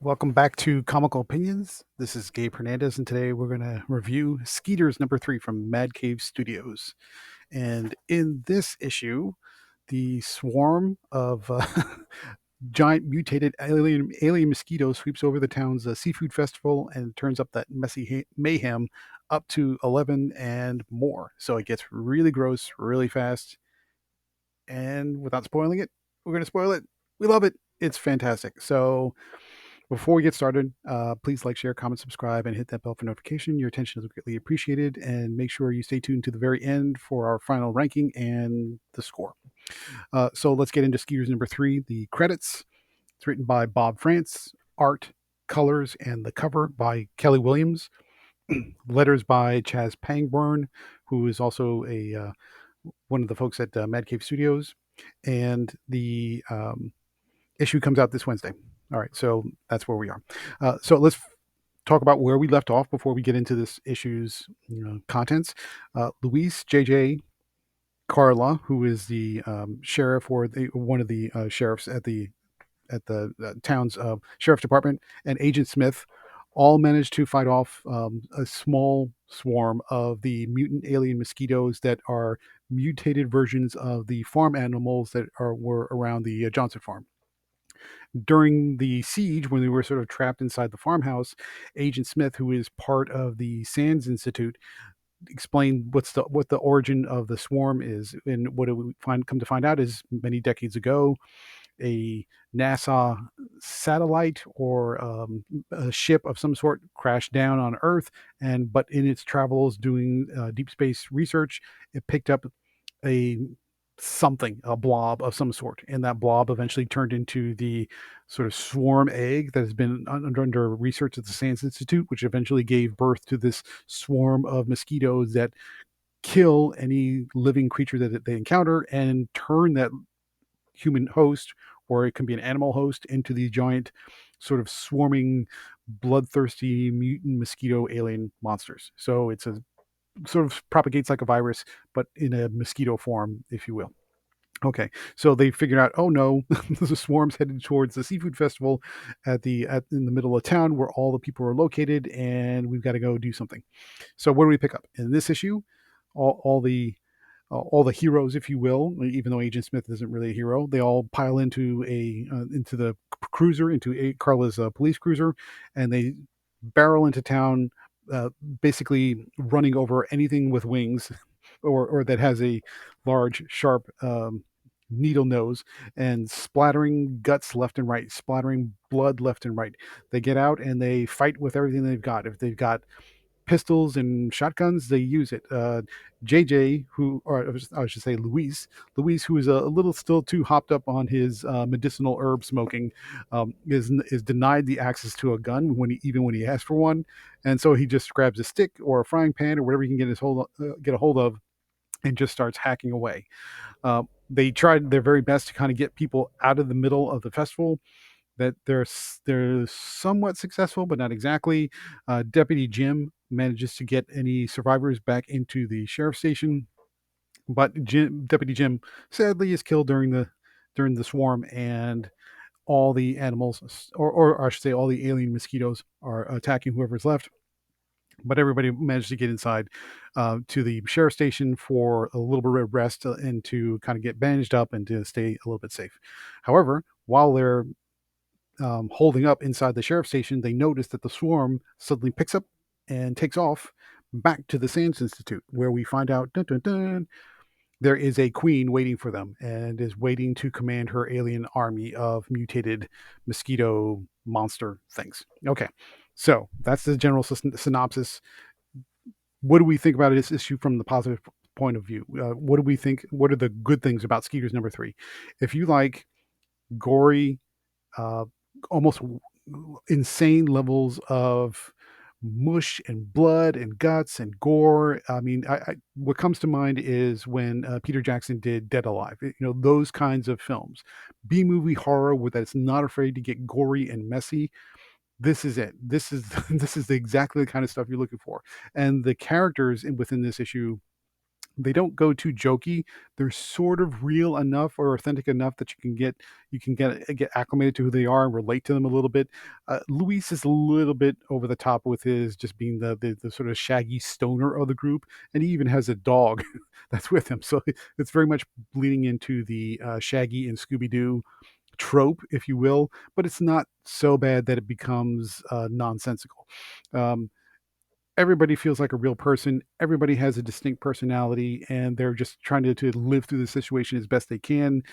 Welcome back to Comical Opinions. This is Gabe Hernandez, and today we're going to review Skeeters #3 from Mad Cave Studios. And in this issue, the swarm of giant mutated alien mosquitoes sweeps over the town's seafood festival and turns up that messy mayhem up to 11 and more. So it gets really gross really fast. And without spoiling it, we're going to spoil it. We love it. It's fantastic. So before we get started, please like, share, comment, subscribe, and hit that bell for notification. Your attention is greatly appreciated, and make sure you stay tuned to the very end for our final ranking and the score. So let's get into Skeeters #3, the credits. It's written by Bob France, art, colors, and the cover by Kelly Williams. Letters by Chaz Pangborn, who is also a one of the folks at Mad Cave Studios, and the issue comes out this Wednesday. All right, so that's where we are. So let's talk about where we left off before we get into this issue's contents. Luis JJ Carla, who is the sheriff or one of the sheriffs at the town's sheriff's department, and Agent Smith all managed to fight off a small swarm of the mutant alien mosquitoes that are mutated versions of the farm animals that were around the Johnson farm. During the siege, when they were sort of trapped inside the farmhouse, Agent Smith, who is part of the Sands Institute, explained what the origin of the swarm is. And what we come to find out is many decades ago, a NASA satellite or a ship of some sort crashed down on Earth, but in its travels doing deep space research, it picked up a a blob of some sort, and that blob eventually turned into the sort of swarm egg that has been under research at the Sands Institute, which eventually gave birth to this swarm of mosquitoes that kill any living creature that they encounter and turn that human host, or it can be an animal host, into these giant sort of swarming bloodthirsty mutant mosquito alien monsters. So it's a sort of propagates like a virus, but in a mosquito form, if you will. Okay, so they figured out, oh no, the swarm's headed towards the seafood festival in the middle of town where all the people are located, and we've got to go do something. So what do we pick up in this issue? All the heroes, if you will, even though Agent Smith isn't really a hero, they all pile into the cruiser, into Carla's police cruiser, and they barrel into town, basically running over anything with wings or that has a large, sharp needle nose, and splattering guts left and right, splattering blood left and right. They get out and they fight with everything they've got. If they've got pistols and shotguns, they use it. JJ, I should say Luis, who is a little still too hopped up on his medicinal herb smoking, is denied the access to a gun even when he asks for one, and so he just grabs a stick or a frying pan or whatever he can get a hold of, and just starts hacking away. They tried their very best to kind of get people out of the middle of the festival. That they're somewhat successful, but not exactly. Deputy Jim manages to get any survivors back into the sheriff's station, but Deputy Jim sadly is killed during the swarm, and all the animals, or I should say, all the alien mosquitoes are attacking whoever's left. But everybody managed to get inside to the sheriff's station for a little bit of rest, and to kind of get bandaged up and to stay a little bit safe. However, while they're holding up inside the sheriff's station, they notice that the swarm suddenly picks up and takes off back to the Sands Institute, where we find out, dun, dun, dun, there is a queen waiting for them and is waiting to command her alien army of mutated mosquito monster things. Okay, so that's the general synopsis. What do we think about this issue from the positive point of view? What do we think? What are the good things about Skeeters #3? If you like gory, uh, almost insane levels of mush and blood and guts and gore. I mean, what comes to mind is when Peter Jackson did Dead Alive. Those kinds of films, B movie horror where that's not afraid to get gory and messy. This is it. This is this is exactly the kind of stuff you're looking for. And the characters within this issue They don't go too jokey. They're sort of real enough or authentic enough that you can get acclimated to who they are and relate to them a little bit. Luis is a little bit over the top with his just being the sort of shaggy stoner of the group, and he even has a dog that's with him. So it's very much bleeding into the Shaggy and Scooby Doo trope, if you will, but it's not so bad that it becomes nonsensical. Um, Everybody feels like a real person. Everybody has a distinct personality, and they're just trying to live through the situation as best they can,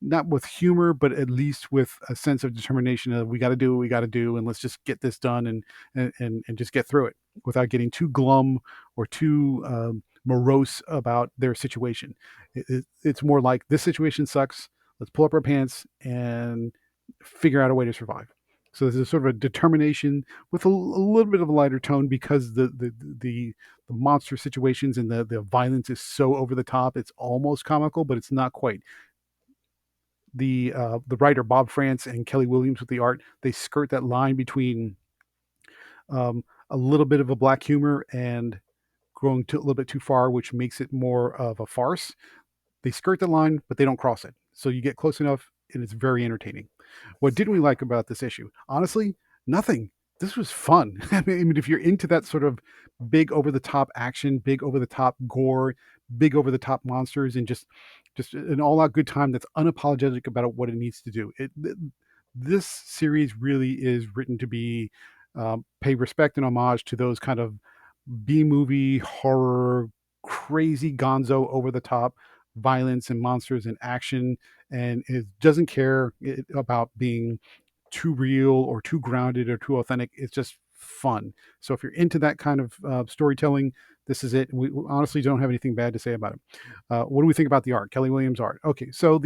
not with humor, but at least with a sense of determination of we got to do what we got to do, and let's just get this done and just get through it without getting too glum or too morose about their situation. It's more like this situation sucks. Let's pull up our pants and figure out a way to survive. So there's a sort of a determination with a little bit of a lighter tone because the monster situations and the violence is so over the top. It's almost comical, but it's not quite. The writer Bob France and Kelly Williams with the art, they skirt that line between a little bit of a black humor and going to a little bit too far, which makes it more of a farce. They skirt the line, but they don't cross it. So you get close enough, and it's very entertaining. What didn't we like about this issue? Honestly, nothing. This was fun. I mean, if you're into that sort of big over the top action, big over the top gore, big over the top monsters, and just an all out good time that's unapologetic about what it needs to do. This series really is written to be pay respect and homage to those kind of B movie horror, crazy gonzo over the top violence and monsters and action, and it doesn't care about being too real or too grounded or too authentic. It's just fun. So if you're into that kind of storytelling, this is it. We honestly don't have anything bad to say about it. What do we think about the art? Kelly Williams art. Okay, so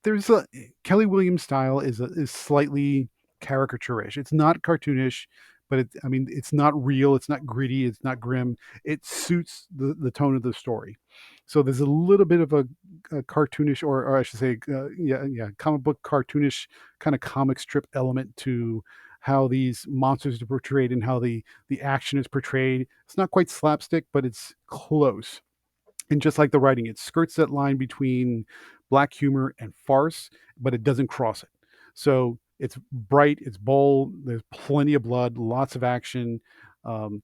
there's a Kelly Williams style is slightly caricaturish. It's not cartoonish, but I mean, it's not real. It's not gritty. It's not grim. It suits the tone of the story. So there's a little bit of a cartoonish, or I should say, yeah, comic book cartoonish kind of comic strip element to how these monsters are portrayed and how the action is portrayed. It's not quite slapstick, but it's close. And just like the writing, it skirts that line between black humor and farce, but it doesn't cross it. So it's bright, it's bold, there's plenty of blood, lots of action, um,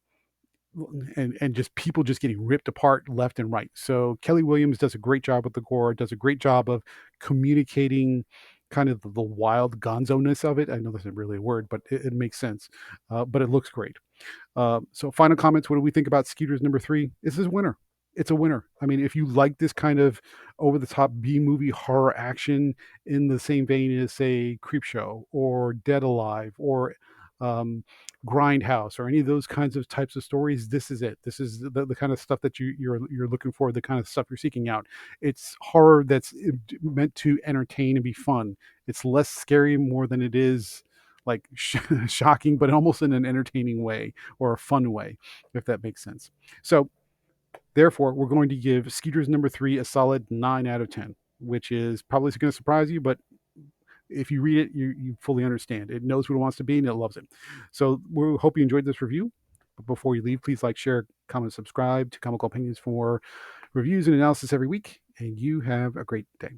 and just people just getting ripped apart left and right. So Kelly Williams does a great job with the gore, does a great job of communicating kind of the wild gonzo-ness of it. I know that's not really a word, but it makes sense. But it looks great. So final comments. What do we think about Skeeters number 3? This is a winner. It's a winner. I mean, if you like this kind of over the top B movie horror action in the same vein as, say, Creepshow or Dead Alive or um, Grindhouse or any of those kinds of types of stories, this is it. This is the kind of stuff that you're looking for, the kind of stuff you're seeking out. It's horror that's meant to entertain and be fun. It's less scary more than it is like shocking, but almost in an entertaining way or a fun way, if that makes sense. So therefore, we're going to give Skeeters number 3 a solid 9 out of 10, which is probably going to surprise you, but if you read it, you fully understand. It knows what it wants to be and it loves it. So we hope you enjoyed this review. But before you leave, please like, share, comment, subscribe to Comical Opinions for reviews and analysis every week. And you have a great day.